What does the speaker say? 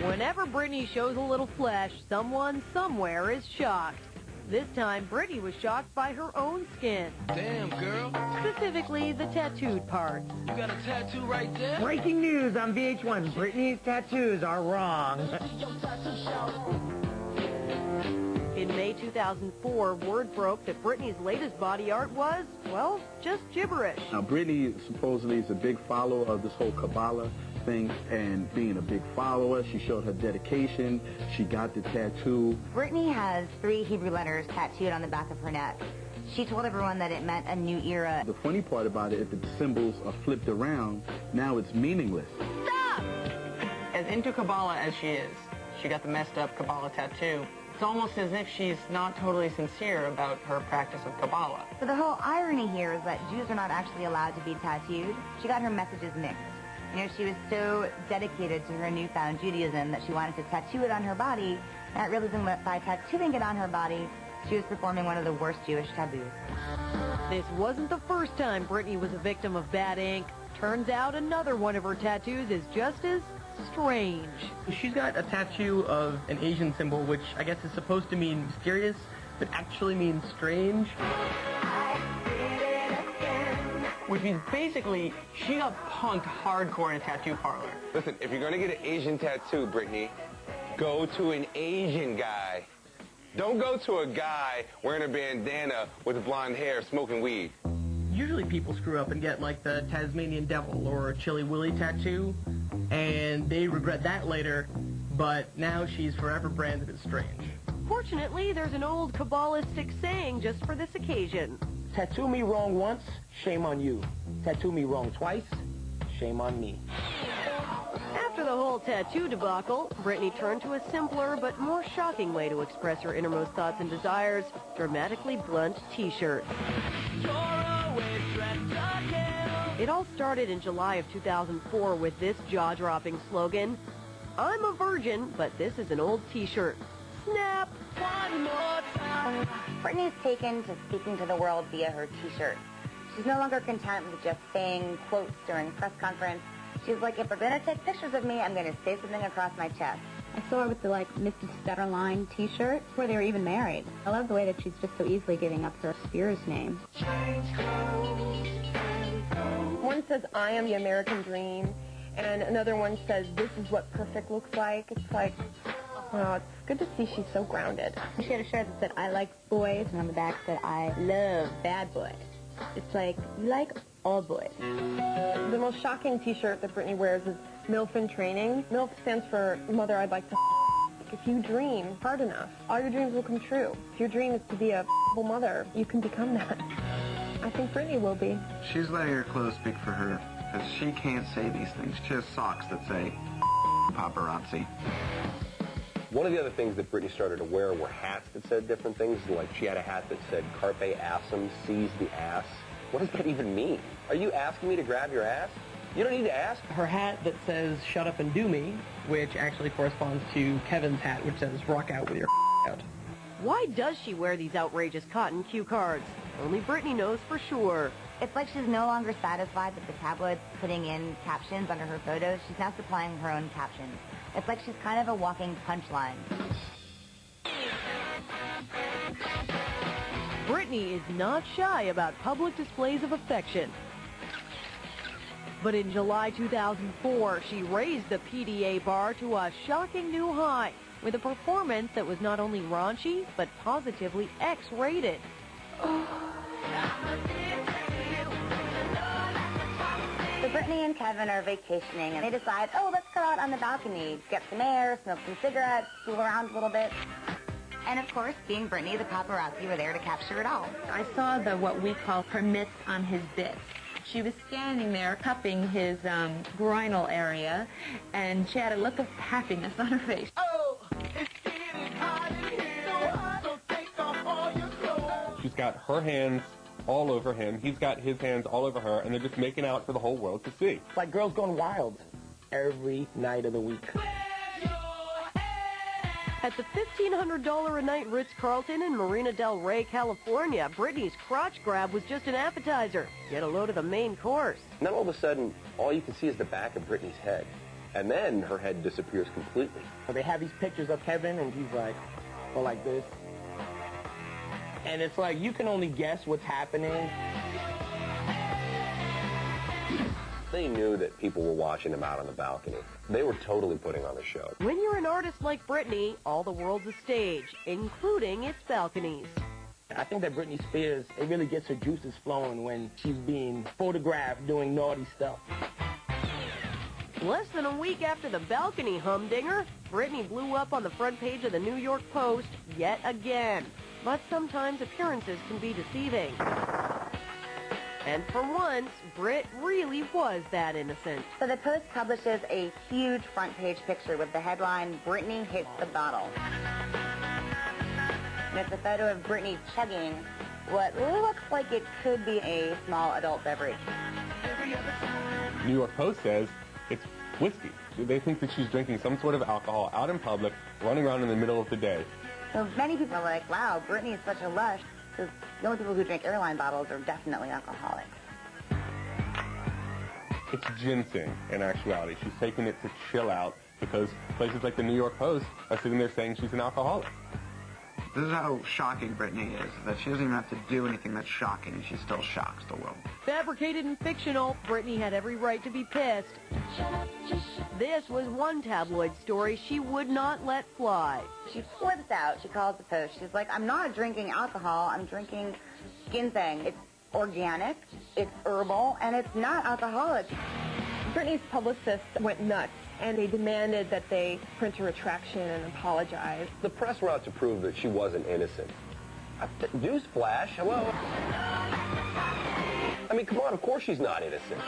Whenever Britney shows a little flesh, someone somewhere is shocked. This time, Britney was shocked by her own skin. Damn, girl. Specifically, the tattooed part. You got a tattoo right there? Breaking news on VH1. Britney's tattoos are wrong. In May 2004, word broke that Britney's latest body art was, well, just gibberish. Now, Britney supposedly is a big follower of this whole Kabbalah thing, and being a big follower, she showed her dedication. She got the tattoo. Britney has 3 Hebrew letters tattooed on the back of her neck. She told everyone that it meant a new era. The funny part about it, if the symbols are flipped around, now it's meaningless. Stop! As into Kabbalah as she is, she got the messed up Kabbalah tattoo. It's almost as if she's not totally sincere about her practice of Kabbalah. So the whole irony here is that Jews are not actually allowed to be tattooed. She got her messages mixed. You know, she was so dedicated to her newfound Judaism that she wanted to tattoo it on her body, not realizing that by tattooing it on her body, she was performing one of the worst Jewish taboos. This wasn't the first time Britney was a victim of bad ink. Turns out another one of her tattoos is just as strange. She's got a tattoo of an Asian symbol, which I guess is supposed to mean mysterious, but actually means strange. Which means basically she got punked hardcore in a tattoo parlor. Listen, if you're gonna get an Asian tattoo, Britney, go to an Asian guy. Don't go to a guy wearing a bandana with blonde hair smoking weed. Usually people screw up and get like the Tasmanian Devil or a Chilly Willy tattoo, and they regret that later, but now she's forever branded as strange. Fortunately, there's an old Kabbalistic saying just for this occasion. Tattoo me wrong once, shame on you. Tattoo me wrong twice, shame on me. After the whole tattoo debacle, Britney turned to a simpler but more shocking way to express her innermost thoughts and desires, dramatically blunt t-shirts. It all started in July of 2004 with this jaw-dropping slogan, "I'm a virgin, but this is an old t-shirt. Snap! One more time!" Britney's taken to speaking to the world via her t-shirt. She's no longer content with just saying quotes during press conference. She's like, if we're going to take pictures of me, I'm going to say something across my chest. I saw her with the, Mr. Stutterline t-shirt before they were even married. I love the way that she's just so easily giving up her Spears name. One says, I am the American dream, and another one says, this is what perfect looks like. It's like, wow, it's good to see she's so grounded. She had a shirt that said, I like boys, and on the back said, I love bad boys. It's like, you like all boys. The most shocking t-shirt that Britney wears is MILF in training. MILF stands for Mother I'd Like to If you dream hard enough, all your dreams will come true. If your dream is to be a mother, you can become that. I think Britney will be. She's letting her clothes speak for her, because she can't say these things. She has socks that say paparazzi. One of the other things that Britney started to wear were hats that said different things. Like she had a hat that said Carpe Assum, seize the ass. What does that even mean? Are you asking me to grab your ass? You don't need to ask. Her hat that says shut up and do me, which actually corresponds to Kevin's hat, which says rock out with your out. Why does she wear these outrageous cotton cue cards? Only Britney knows for sure. It's like she's no longer satisfied with the tabloids putting in captions under her photos. She's now supplying her own captions. It's like she's kind of a walking punchline. Britney is not shy about public displays of affection. But in July 2004, she raised the PDA bar to a shocking new high with a performance that was not only raunchy, but positively X-rated. So Britney and Kevin are vacationing, and they decide, oh, let's go out on the balcony, get some air, smoke some cigarettes, fool around a little bit. And of course, being Britney, the paparazzi were there to capture it all. I saw what we call her mitts on his bit. She was standing there cupping his groinal area, and she had a look of happiness on her face. Oh, it's getting hot in here, so take off all your clothes. She's got her hands all over him. He's got his hands all over her, and they're just making out for the whole world to see. It's like girls going wild every night of the week. At the $1,500 a night Ritz-Carlton in Marina del Rey, California, Britney's crotch grab was just an appetizer. Get a load of the main course. And then all of a sudden, all you can see is the back of Britney's head. And then her head disappears completely. They have these pictures of Kevin, and he's like, go like this. And it's like, you can only guess what's happening. They knew that people were watching them out on the balcony. They were totally putting on a show. When you're an artist like Britney, all the world's a stage, including its balconies. I think that Britney Spears, it really gets her juices flowing when she's being photographed doing naughty stuff. Less than a week after the balcony humdinger, Britney blew up on the front page of the New York Post yet again. But sometimes appearances can be deceiving. And for once, Brit really was that innocent. So the Post publishes a huge front page picture with the headline, "Britney hits the bottle." And it's a photo of Britney chugging what looks like it could be a small adult beverage. New York Post says it's whiskey. They think that she's drinking some sort of alcohol out in public, running around in the middle of the day. So many people are like, wow, Britney is such a lush, because the only people who drink airline bottles are definitely alcoholics. It's ginseng, in actuality. She's taking it to chill out because places like the New York Post are sitting there saying she's an alcoholic. This is how shocking Britney is, that she doesn't even have to do anything that's shocking, and she still shocks the world. Fabricated and fictional, Britney had every right to be pissed. This was one tabloid story she would not let fly. She flips out. She calls the Post. She's like, I'm not drinking alcohol. I'm drinking ginseng. It's organic, it's herbal, and it's not alcoholic. Britney's publicists went nuts, and they demanded that they print a retraction and apologize. The press were out to prove that she wasn't innocent. Newsflash, hello? I mean, come on, of course she's not innocent.